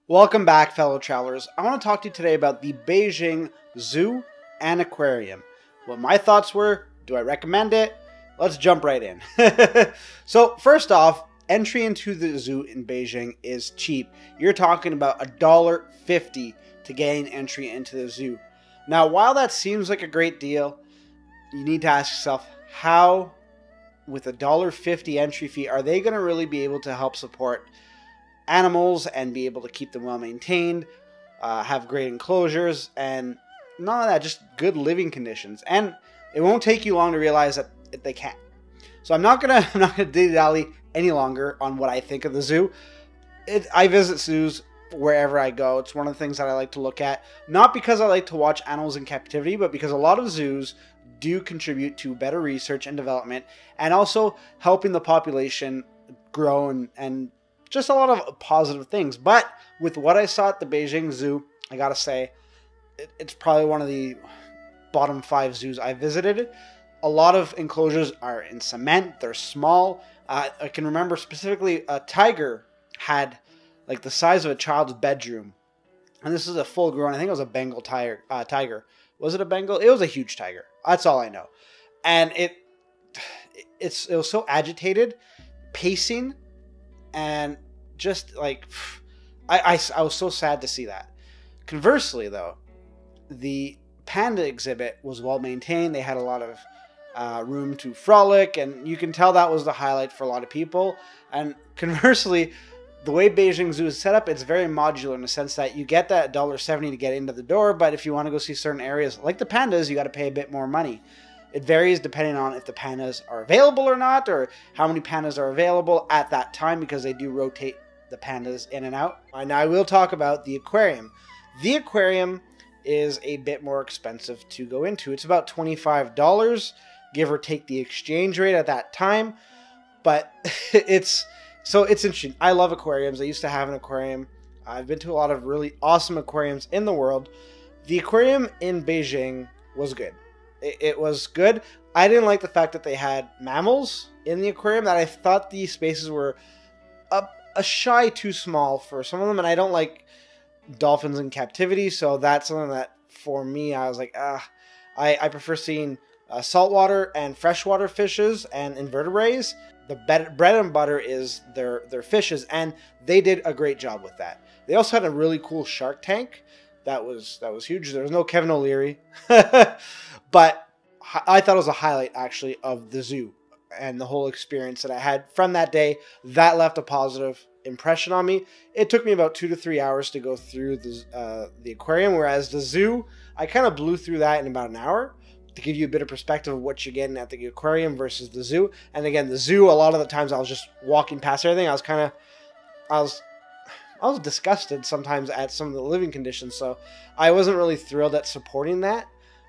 Welcome back, fellow travelers. I want to talk to you today about the Beijing Zoo and Aquarium. What my thoughts were, do I recommend it? Let's jump right in. So first off, entry into the zoo in Beijing is cheap. You're talking about $1.50 to gain entry into the zoo. Now, while that seems like a great deal, you need to ask yourself, how, with $1.50 entry fee, are they going to really be able to help support animals and be able to keep them well maintained, have great enclosures, and none of that, just good living conditions? And it won't take you long to realize that they can. So I'm not gonna dilly-dally any longer on what I think of the zoo. I visit zoos wherever I go. It's one of the things that I like to look at, not because I like to watch animals in captivity, but because a lot of zoos do contribute to better research and development, and also helping the population grow and just a lot of positive things. But with what I saw at the Beijing Zoo, I gotta say, it's probably one of the bottom 5 zoos I visited. A lot of enclosures are in cement. They're small. I can remember specifically a tiger had like the size of a child's bedroom. And this is a full grown, I think it was a Bengal tiger. Was it a Bengal? It was a huge tiger. That's all I know. And it was so agitated, pacing, and just like, I was so sad to see that. Conversely, though, the panda exhibit was well maintained. They had a lot of room to frolic, and you can tell that was the highlight for a lot of people. And conversely, the way Beijing Zoo is set up, it's very modular in the sense that you get that $1.70 to get into the door, but if you want to go see certain areas like the pandas, you got to pay a bit more money. It varies depending on if the pandas are available or not, or how many pandas are available at that time, because they do rotate the pandas in and out. Now I will talk about the aquarium. The aquarium is a bit more expensive to go into. It's about $25, give or take the exchange rate at that time. But it's interesting. I love aquariums. I used to have an aquarium. I've been to a lot of really awesome aquariums in the world. The aquarium in Beijing was good. It was good. I didn't like the fact that they had mammals in the aquarium, that I thought the spaces were a shy too small for some of them, and I don't like dolphins in captivity, so that's something that, for me, I was like, I prefer seeing saltwater and freshwater fishes and invertebrates. The bread and butter is their fishes, and they did a great job with that. They also had a really cool shark tank. That was huge. There was no Kevin O'Leary, but I thought it was a highlight, actually, of the zoo and the whole experience that I had from that day. That left a positive impression on me. It took me about 2 to 3 hours to go through the aquarium, whereas the zoo, I kind of blew through that in about an hour, to give you a bit of perspective of what you're getting at the aquarium versus the zoo. And again, the zoo, a lot of the times I was just walking past everything. I was disgusted sometimes at some of the living conditions, so I wasn't really thrilled at supporting that.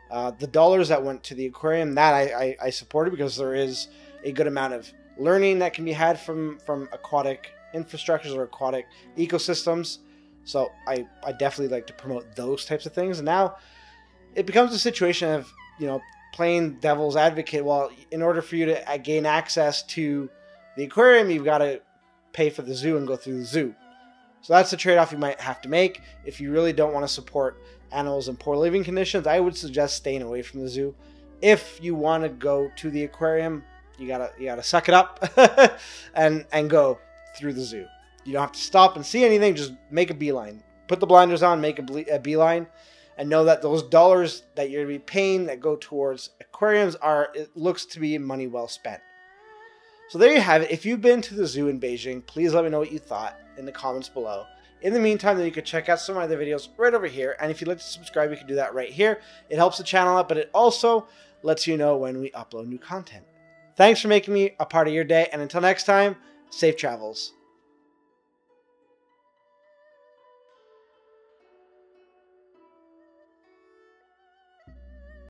The dollars that went to the aquarium, that I supported, because there is a good amount of learning that can be had from aquatic infrastructures or aquatic ecosystems. So I definitely like to promote those types of things. And now it becomes a situation of, playing devil's advocate. Well, in order for you to gain access to the aquarium, you've got to pay for the zoo and go through the zoo. So that's the trade-off you might have to make. If you really don't want to support animals in poor living conditions, I would suggest staying away from the zoo. If you want to go to the aquarium, you gotta suck it up and go through the zoo. You don't have to stop and see anything. Just make a beeline. Put the blinders on, make a beeline, and know that those dollars that you're going to be paying that go towards aquariums it looks to be money well spent. So there you have it. If you've been to the zoo in Beijing, please let me know what you thought in the comments below. In the meantime, you can check out some of my other videos right over here. And if you'd like to subscribe, you can do that right here. It helps the channel out, but it also lets you know when we upload new content. Thanks for making me a part of your day. And until next time, safe travels.